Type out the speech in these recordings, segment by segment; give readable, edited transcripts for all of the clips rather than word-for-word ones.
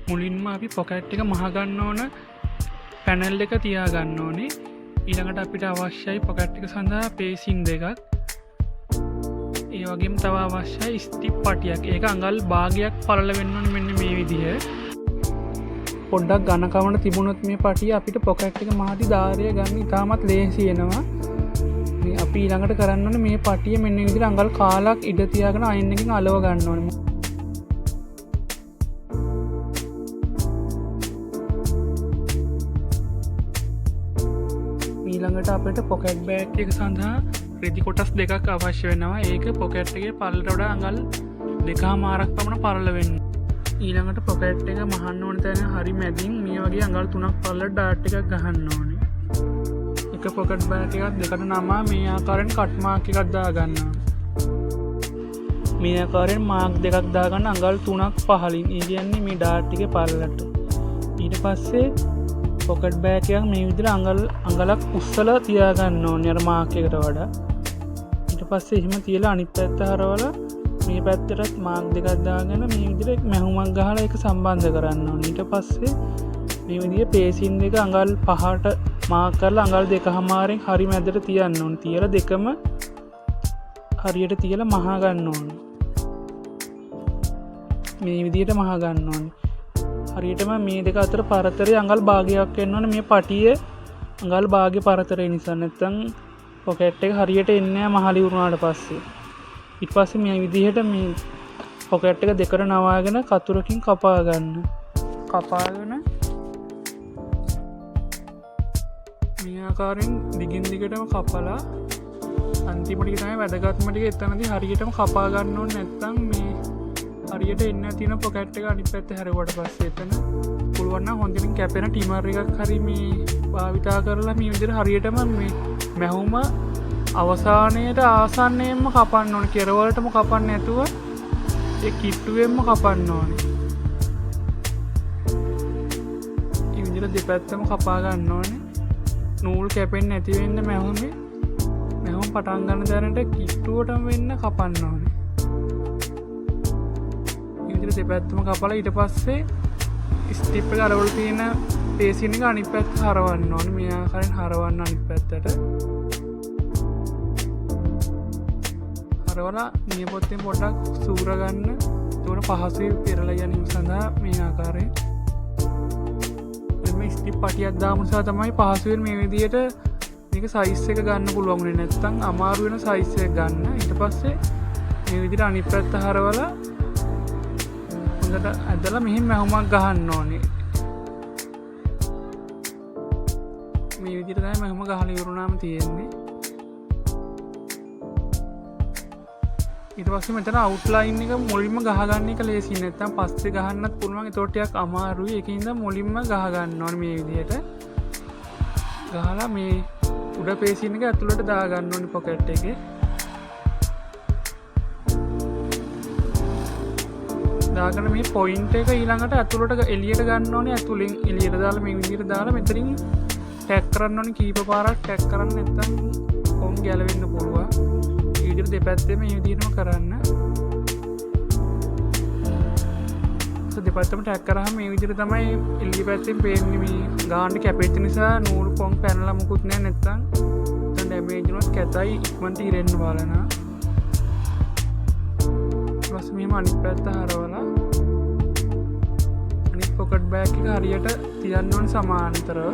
මුලින්ම අපි පොකට් එක මහ ගන්න ඕන පැනල් එක තියා ගන්න ඕනේ. ඊළඟට අපිට අවශ්‍යයි පොකට් එක සඳහා පේසින් දෙකක්. ඒ වගේම තව අවශ්‍යයි ස්ටිප් පටියක්. ඒක අඟල් භාගයක් පළල වෙන්න ඕනේ මෙන්න මේ විදිහ. පොඩ්ඩක් ඝන කවන තිබුණොත් මේ පටිය අපිට පොකට් එක මහදි ධාරය ගන්න ඉතාමත් ලේසි වෙනවා. මේ අපි ඊළඟට කරන්න ඕනේ මේ පටිය මෙන්න මේ විදිහට අඟල් කාලක් ඉඩ තියාගෙන අයින් එකකින් අලව ගන්න ඕනේ. ඊළඟට අපිට පොකට් බෑග් එක සඳහා රෙදි කොටස් දෙකක් අවශ්‍ය වෙනවා. ඒක පොකට් එකේ පළලට වඩා අඟල් 2.5ක් පමණ පළල වෙන්න. ඊළඟට පොකට් එක මහන්න ඕන තැන හරි මැදින් මේ වගේ අඟල් 3ක් පළලට ඩාට් එකක් ගහන්න ඕනේ. එක පොකට් බෑග් එකක් දෙකට නමා මේ ආකාරයෙන් කට් මාක් එකක් දාගන්න ඕනේ. මේ ආකාරයෙන් මාක් දෙකක් දාගන්න අඟල් 3ක් පහලින්. ඒ කියන්නේ මේ ඩාට් එකේ පළලට. ඊට පස්සේ පොකට් බෑග් එකක් මේ විදිහට අඟලක් උස්සලා තියාගන්න ඕනේ අර මාක් එකට වඩා. ඊට පස්සේ එහෙම තියලා අනිත් පැත්ත හරවලා මේ පැත්තටත් මාක් දෙකක් දාගෙන මේ විදිහට මැහුමක් ගහලා ඒක සම්බන්ධ කරන්න ඕනේ. ඊට පස්සේ මේ විදිහේ පේසින් දෙක අඟල් 5ට මාක් කරලා අඟල් 2.5න් හරි මැදට තියන්න ඕනේ. තියලා දෙකම හරියට තියලා මහ ගන්න ඕනේ. මේ විදිහට මහ ගන්න ඕනේ. හරියටම මේ දෙක අතර පරතරය අඟල් භාගයක් වෙන්න ඕනේ මේ පටියේ අඟල් භාගය පරතරය නිසා. නැත්නම් පොකට් එක හරියට එන්නේ නැහැ මහලි වුණාට පස්සේ. ඊට පස්සේ මේ විදිහට මේ පොකට් එක දෙකට නවාගෙන කතුරකින් කපා ගන්න. කපාගෙන මේ ආකාරයෙන් දිගින් දිගටම කපලා අන්තිමට තමයි වැදගත්ම ටික එතනදී හරියටම කපා ගන්න ඕනේ. නැත්නම් මේ හරියට එන්න තියෙන පොකට් එක අනිත් පැත්තේ හැරුවට පස්සේ එතන පුළුවන් නම් හොඳින් කැපෙන ටිමර් එකක් හරි මේ භාවිතා කරලා මේ විදිහට හරියටම මේ මැහුම අවසානයේට ආසන්නයෙන්ම කපන්න ඕනේ. කෙරවලටම කපන්න නැතුව ඒ කිට්ටුවෙන්ම කපන්න ඕනේ. මේ විදිහට දෙපැත්තම කපා ගන්න ඕනේ. නූල් කැපෙන්නේ නැති වෙන්න මැහුම පටන් ගන්න දැනට කිට්ටුවටම වෙන්න කපන්න ඕනේ. දෙපැත්තම කපලා ඊට පස්සේ ස්ටිප් එක අරවල තියෙන පේසින් එක අනිත් පැත්තට හරවන්න ඕනේ. මේ ආකාරයෙන් හරවන්න අනිත් පැත්තට. හරවලා නියපොත්තෙන් පොඩ්ඩක් සූර ගන්න. ඒකට පහසුවේ පෙරලා ගැනීම සඳහා මේ ආකාරයෙන් මේ ස්ටිප් පටියක් දාමු නිසා තමයි පහසුවෙන් මේ විදිහට මේක සයිස් එක ගන්න පුළුවන් වෙන්නේ. නැත්නම් අමාරු වෙන සයිස් එක ගන්න. ඊට පස්සේ මේ විදිහට අනිත් පැත්ත හරවලා ඇදලා මෙහින් මැහුමක් ගහන්න ඕනේ. මේ විදිහට තමයි මැහුම ගහලා ඉවරුනාම තියෙන්නේ. ඊට පස්සේ මෙතන අවුට්ලයින් එක මුලින්ම ගහ ගන්න එක ලේසි. නැත්නම් පස්සේ ගහන්නත් පුළුවන්. ඒක ටිකක් අමාරුයි. ඒකින්ද මුලින්ම ගහ ගන්න ඕනේ මේ විදිහට. ගහලා මේ උඩ පේසින් එක ඇතුළට දා ගන්න ඕනේ පොකට් එකේ. දාගෙන මේ පොයින්ට් එක ඊළඟට ඇතුළට එළියට ගන්න ඕනේ. ඇතුළෙන් එළියට දාලා මේ විදිහට දාලා මෙතනින් ටැග් කරන්න ඕනේ. කීප පාරක් ටැග් කරන්න නැත්නම් කොම් ගැලවෙන්න පුළුවන්. මේ විදිහට දෙපැත්තෙම මේ විදිහටම කරන්න. දෙපැත්තම ටැග් කරාම මේ විදිහට තමයි එළිය පැත්තෙන් පේන්නේ. මේ ගාන්න කැපෙච්ච නිසා නූල් කොම් පැනලා මුකුත් නැහැ. නැත්නම් දැන් ඩැමේජ් වුණොත් කැතයි ඉක්මනට ඉරෙන්න බලනවා. ඊපස්සේ මෙහෙම අනිත් පැත්ත හරවලා අනිත් පොකට් බෑග් එක හරියට තියන්න ඕනේ සමාන්තරව.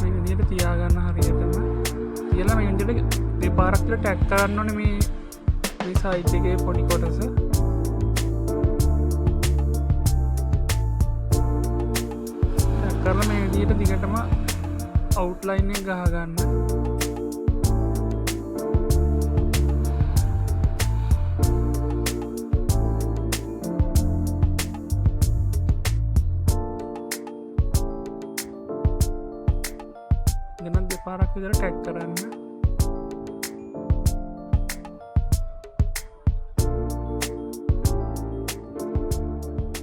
මේ විදිහට තියාගන්න හරියටම. තියලා මේ විදිහට දෙපාරක් විතර ටැග් කරන්න ඕනේ මේ සයිඩ් එකේ පොඩි කොටස. ටැග් කරලා මේ විදිහට දිගටම අවුට්ලයින් එක ගහ ගන්න. දෙනත් දෙපාරක් විතර ටැග් කරන්න.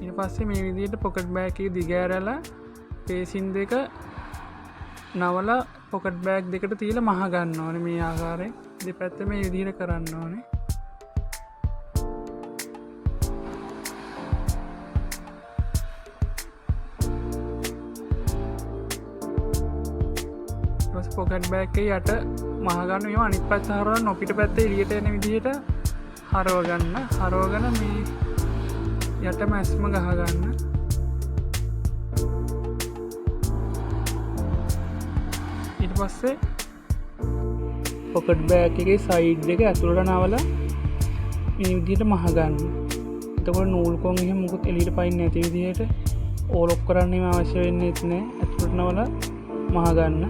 ඊට පස්සේ මේ විදිහට පොකට් බෑග් එක දිග ඇරලා පේසින් දෙක නවලා පොකට් බෑග් දෙකට තියලා මහ ගන්න ඕනේ. මේ ආකාරයෙන් දෙපැත්ත මේ විදිහට කරන්න ඕනේ. පස්සේ පොකට් බෑග් එකේ යට මහගන්න මේවා අනිත් පැත්ත හරවලා නොපිට පැත්තේ එළියට එන විදිහට හරවගෙන මේ යට මැස්ම ගහගන්න. ඊට පස්සේ පොකට් බෑග් එකේ සයිඩ් එක ඇතුළට නවලා මේ විදිහට මහගන්න. එතකොට නූල් කොන් එහෙම මුකුත් එළියට පයින්නේ නැති විදිහට ඕලොක් කරන්නම අවශ්‍ය වෙන්නේ නැහැ. ඇතුළට නවලා මහගන්න.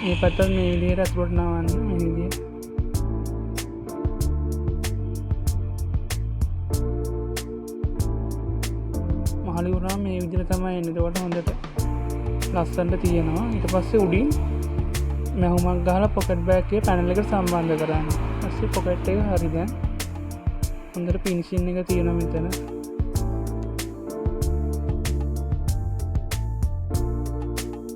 මේ පැත්තත් මේ විදිහට ඇතුළට නවන්න. මේ විදිහට මහලි වුණාම මේ විදිහට තමයි එන්නේ. ඒකට හොඳට ලස්සනට තියෙනවා. ඊට පස්සේ උඩින් මැහුමක් ගහලා පොකට් බෑග් එකේ පැනල් එකට සම්බන්ධ කරන්න. ඊපස්සේ පොකට් එක හරි දැන් හොඳට ෆිනිෂින් එක තියෙනවා මෙතන.